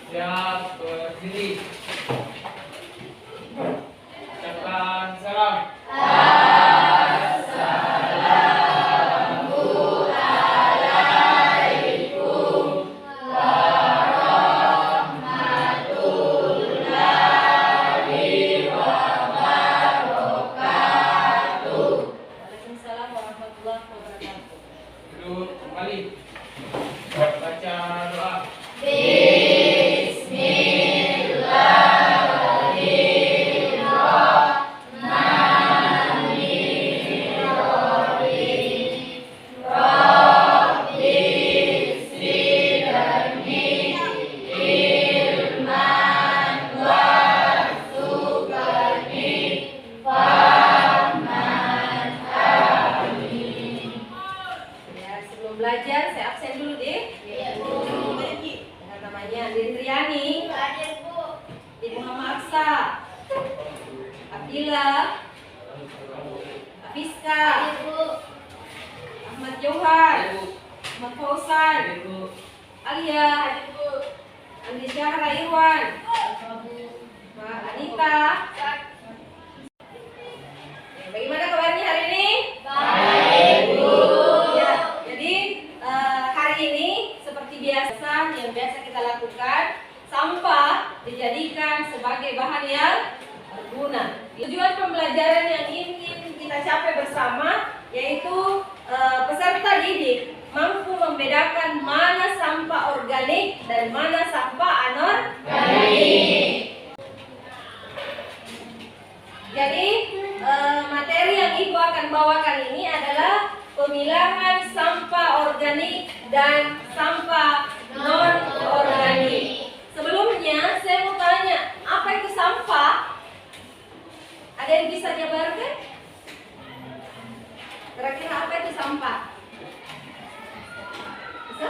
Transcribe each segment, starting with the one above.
Siap berdiri. Ucapkan salam. Waalaikumsalam warahmatullahi wabarakatuh. Duduk kembali. Baca doa. Ya, sebelum belajar saya absen dulu deh. Dengan namanya Lindriani, Ibu Hamaksa, Abdillah, Afiska, Ahmad Johan, Ahmad Fauzan, Alia, Andi Syahra Irwan, Mbak Anita. Bagaimana kabarnya hari ini? Ya, jadi hari ini seperti biasa yang biasa kita lakukan, sampah dijadikan sebagai bahan yang berguna. Tujuan pembelajaran yang ingin kita capai bersama yaitu peserta didik mampu membedakan mana sampah organik dan mana sampah anorganik. Jadi materi yang Ibu akan bawakan ini adalah pemilahan sampah organik dan sampah non-organik. Sebelumnya saya mau tanya, apa itu sampah? Ada yang bisa jabarkan? Kira-kira apa itu sampah? Bisa?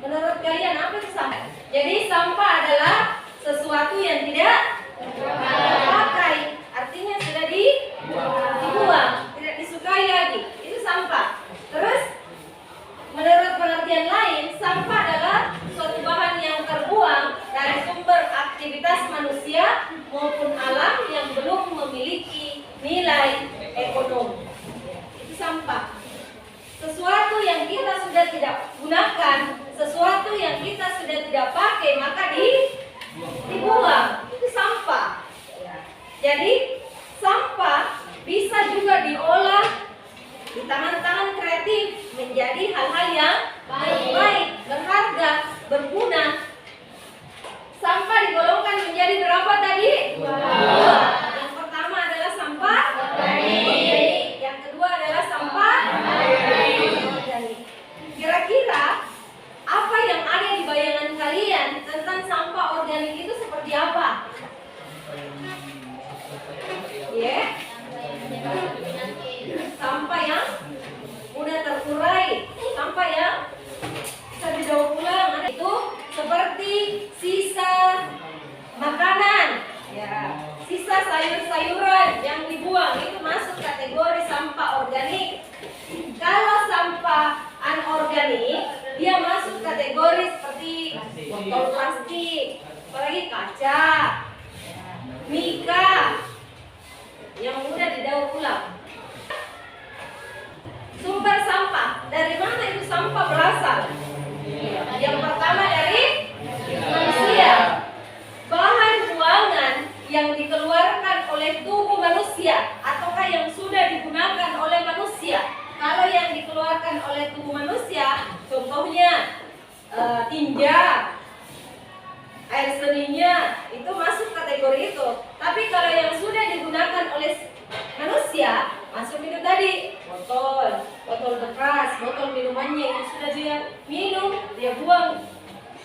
Menurut kalian apa itu sampah? Jadi sampah adalah sesuatu yang tidak terpakai, artinya sudah dibuang, tidak disukai lagi. Itu sampah. Terus menurut pengertian lain, sampah adalah suatu bahan yang terbuang dari sumber aktivitas manusia maupun alam yang belum memiliki nilai ekonomi. Itu sampah. Sesuatu yang kita sudah tidak gunakan, sesuatu yang kita sudah tidak pakai, maka dibuang. Itu sampah. Jadi sampah bisa juga diolah di tangan-tangan kreatif menjadi hal-hal yang baik, berharga, berguna. Sampah digolongkan menjadi berapa tadi? Dua. Yang pertama adalah sampah organik. Yang kedua adalah sampah anorganik. Kira-kira apa yang ada di bayangan kalian tentang sampah organik itu seperti apa? Ya, sampah yang mudah terurai, sampah yang bisa didaur ulang. Itu seperti sisa makanan, ya, sisa sayur-sayuran yang dibuang itu masuk kategori sampah organik. Kalau sampah anorganik, dia masuk kategori seperti botol plastik, apalagi kaca, mika yang mudah didaur ulang. Sumber sampah, dari mana itu sampah berasal? Yang pertama dari manusia. Bahan buangan yang dikeluarkan oleh tubuh manusia ataukah yang sudah digunakan oleh manusia. Kalau yang dikeluarkan oleh tubuh manusia, contohnya tinja, air seninya, itu masuk kategori itu. Tapi kalau yang sudah digunakan oleh manusia, masuk itu tadi, botol bekas, botol minumannya yang sudah dia minum, dia buang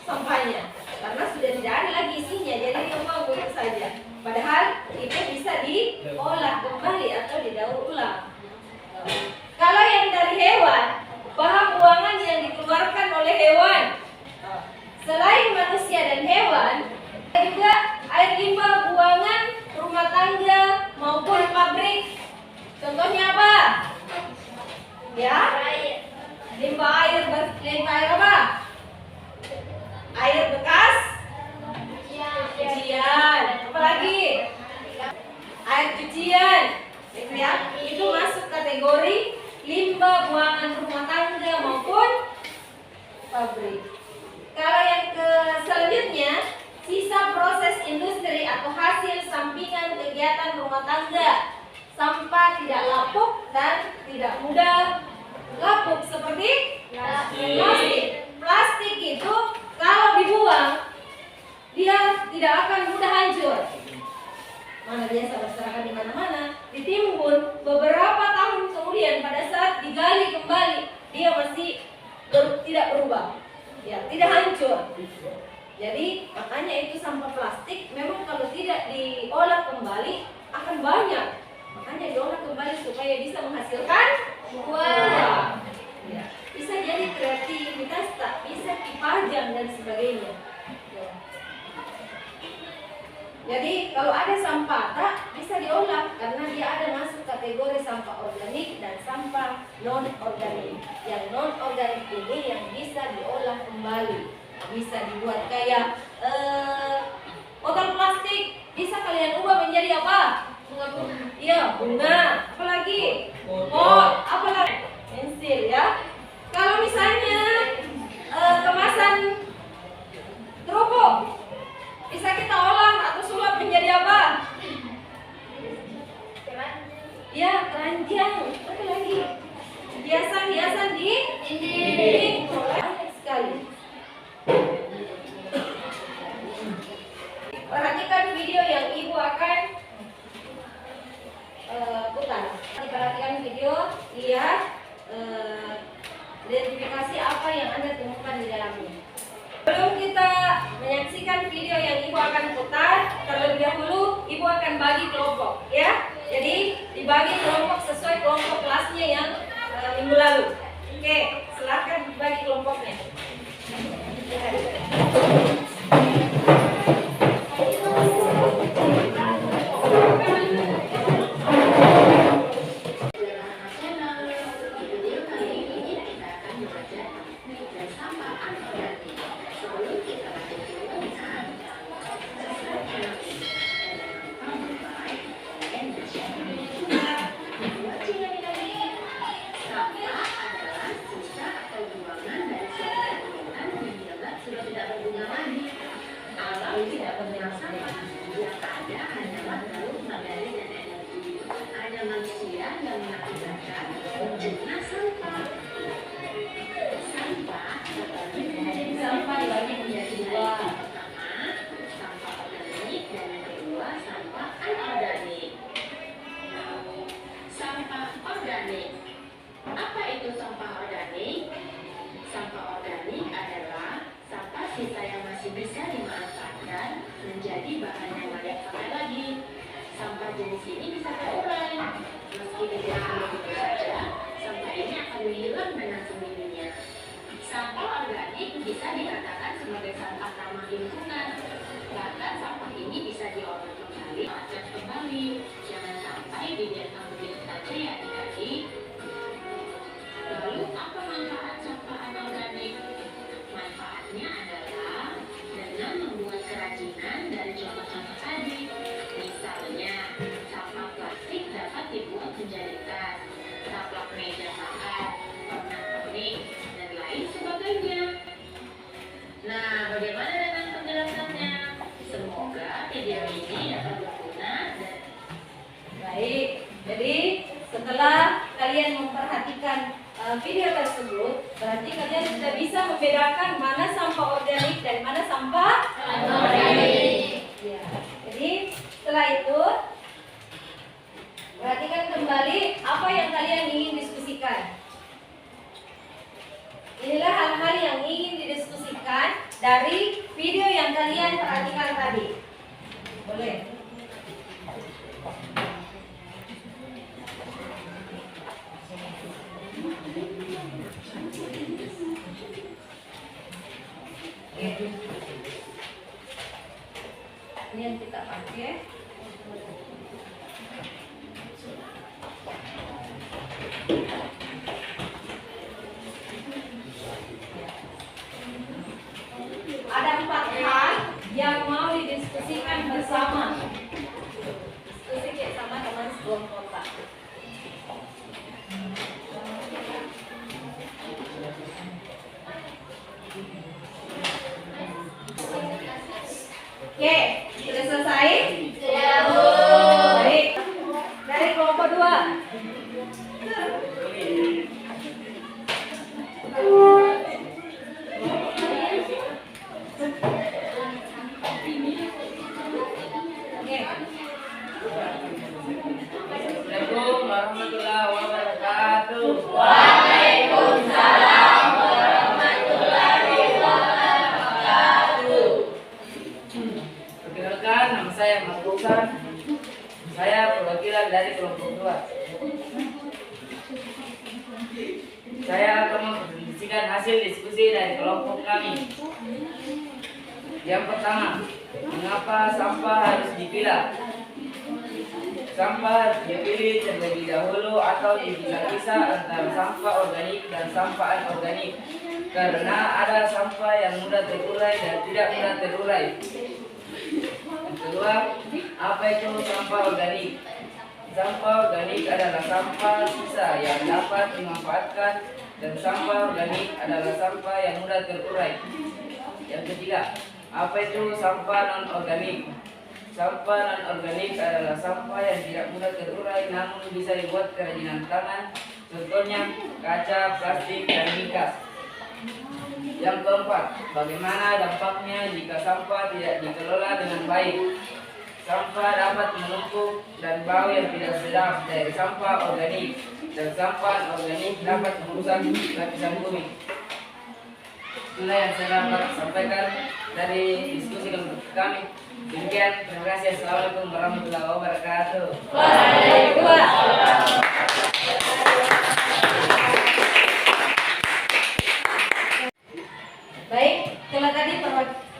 sampahnya karena sudah tidak ada lagi isinya, jadi dia buang begitu saja. Padahal itu bisa diolah kembali atau didaur ulang. Kalau yang dari hewan, bahan buangan yang dikeluarkan oleh hewan, selain manusia dan hewan, juga air limbah buangan rumah tangga maupun pabrik. Contohnya apa? Ya, limbah air apa? Air bekas kembali. Kalau yang selanjutnya, sisa proses industri atau hasil sampingan kegiatan rumah tangga. Sampah tidak lapuk dan tidak mudah lapuk seperti plastik. Plastik itu kalau dibuang dia tidak akan mudah hancur. Mana biasa berserakan di mana-mana, ditimbun beberapa tahun kemudian pada saat digali kembali dia masih tidak berubah, ya tidak hancur. Jadi makanya itu sampah plastik memang kalau tidak diolah kembali akan banyak. Makanya diolah kembali supaya bisa menghasilkan uang. Ya. Bisa jadi kreativitas, tak bisa dipajang dan sebagainya. Ya. Jadi kalau ada sampah tak bisa diolah karena dia ada masuk kategori sampah organik dan sampah non organik. Yang non organik ini yang bisa diolah kembali, bisa dibuat kayak botol plastik bisa kalian ubah menjadi apa? Iya, bunga. Apalagi? Pot. Apalagi? Pensil ya. Kalau misalnya kemasan kerupuk bisa kita olah atau sulap menjadi apa? Ya, keranjang. Apa lagi? Hiasan-hiasan di dinding. Banyak sekali. Perhatikan video yang ibu akan putar. Perhatikan video, lihat identifikasi apa yang Anda temukan di dalamnya. Sebelum kita menyaksikan video yang ibu akan putar, terlebih dahulu ibu akan bagi kelompok, ya. Jadi dibagi kelompok sesuai kelompok kelasnya yang minggu lalu. Oke, silakan bagi kelompoknya. Sampah dibagi menjadi dua. Sampah organik dan yang kedua sampah anorganik. Sampah organik. Apa itu sampah organik? Sampah organik adalah sampah sisa yang masih bisa dimanfaatkan menjadi bahan yang layak pakai lagi. Sampah jenis ini bisa terurai. Meski dibiarkan begitu saja, sampah ini akan hilang dengan sendirinya. Sampah organik bisa dikatakan sebagai sampah ramah lingkungan. Bahkan sampah ini bisa diolah kembali, dicat kembali. Jangan sampai dibiarkan begitu saja ya adik-adik. Lalu apa manfaat sampah anorganik? Manfaatnya adalah dengan membuat kerajinan dari contoh-contoh tadi. Misalnya, sampah plastik dapat dibuat menjadi tas, taplak meja makan, pernak-pernik, dan lain sebagainya. Nah, bagaimana dengan penjelasannya? Semoga video ini dapat berguna dan Baik, jadi setelah kalian memperhatikan video tersebut, berarti kalian sudah bisa membedakan mana sampah organik dan mana sampah anorganik. Ya, jadi setelah itu perhatikan kembali apa yang kalian ingin diskusikan. Inilah hal-hal yang ingin didiskusikan dari video yang kalian perhatikan tadi. Boleh? Ini yang kita pakai. Ada 4 hal yang mau didiskusikan bersama. Diskusi sama teman sebelum kota. Oke, sudah selesai? Sudah, Bu. Baik. Dari kelompok 2. Oke. Assalamualaikum warahmatullahi wabarakatuh. Waalaikumsalam warahmatullahi wabarakatuh. Perkenalkan, nama saya Mas Bukan. Saya perwakilan dari kelompok 2. Saya akan mempresentasikan hasil diskusi dari kelompok kami. Yang pertama, mengapa sampah harus dipilah? Sampah harus dipilih terlebih dahulu atau dipisah-pisah antara sampah organik dan sampah anorganik karena ada sampah yang mudah terurai dan tidak mudah terurai. Yang kedua, apa itu sampah organik? Sampah organik adalah sampah sisa yang dapat dimanfaatkan dan sampah organik adalah sampah yang mudah terurai. Yang ketiga, apa itu sampah non-organik? Sampah non-organik adalah sampah yang tidak mudah terurai namun bisa dibuat kerajinan tangan, contohnya kaca, plastik, dan mikas. Yang keempat, bagaimana dampaknya jika sampah tidak dikelola dengan baik? Sampah dapat menumpuk dan bau yang tidak sedap dari sampah organik, dan sampah organik dapat merusak lapisan bumi. Itulah yang saya dapat sampaikan dari diskusi kelompok kami. Demikian, terima kasih. Assalamualaikum warahmatullahi wabarakatuh. Waalaikumsalam. Baik, setelah tadi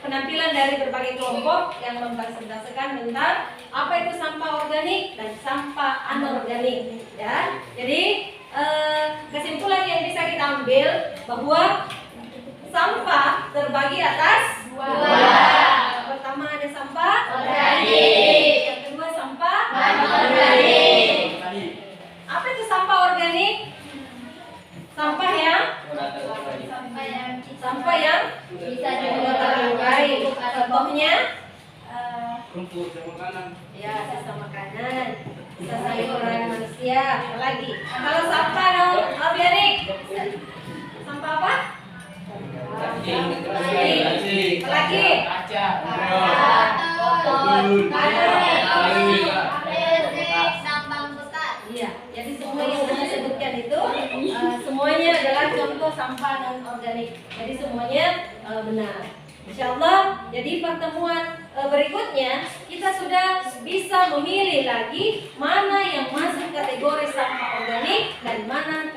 penampilan dari berbagai kelompok yang mempresentasikan tentang apa itu sampah organik dan sampah anorganik, ya. Jadi kesimpulan yang bisa kita ambil bahwa sampah terbagi atas 2. Pertama ada sampah organik, yang kedua sampah anorganik. Apa itu sampah organik? Sampah yang bisa terurai. Contohnya Rumput dan makanan. ya, sisa makanan, sisa sayuran manusia. Apalagi kalau sampah non organik, sampah apa? Apalagi Kaca. Iya, jadi semua yang saya sebutkan itu semuanya adalah contoh sampah non organik. Jadi semuanya benar. Insya Allah, jadi pertemuan berikutnya kita sudah bisa memilih lagi mana yang masuk kategori sampah organik dan mana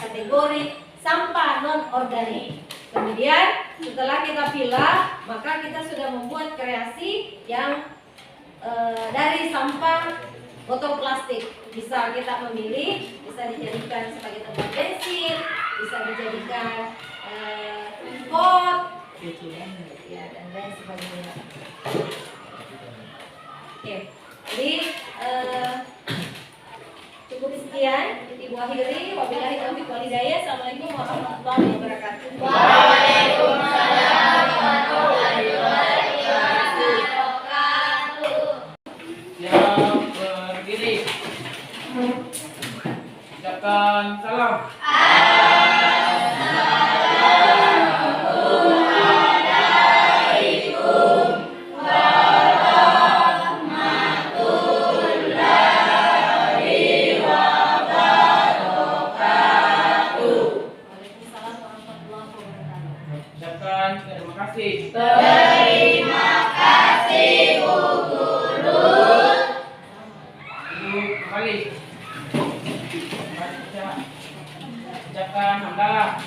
kategori sampah non organik. Kemudian setelah kita pilah, maka kita sudah membuat kreasi yang dari sampah botol plastik. Bisa kita memilih, bisa dijadikan sebagai tempat bensin, bisa dijadikan pot, ya, dan lain sebagainya. Oke, jadi cukup sekian. Ibu akhiri, wabillahi taufiq wal hidayah. Assalamualaikum warahmatullahi wabarakatuh. Waalaikumsalam warahmatullahi wabarakatuh. Yang berdiri. Ucapkan salam. Waalaikumsalam warahmatullahi wabarakatuh. Ucapkan terima kasih. Terima kasih Bu Guru. Ibu kembali. Ucapkan hamdalah.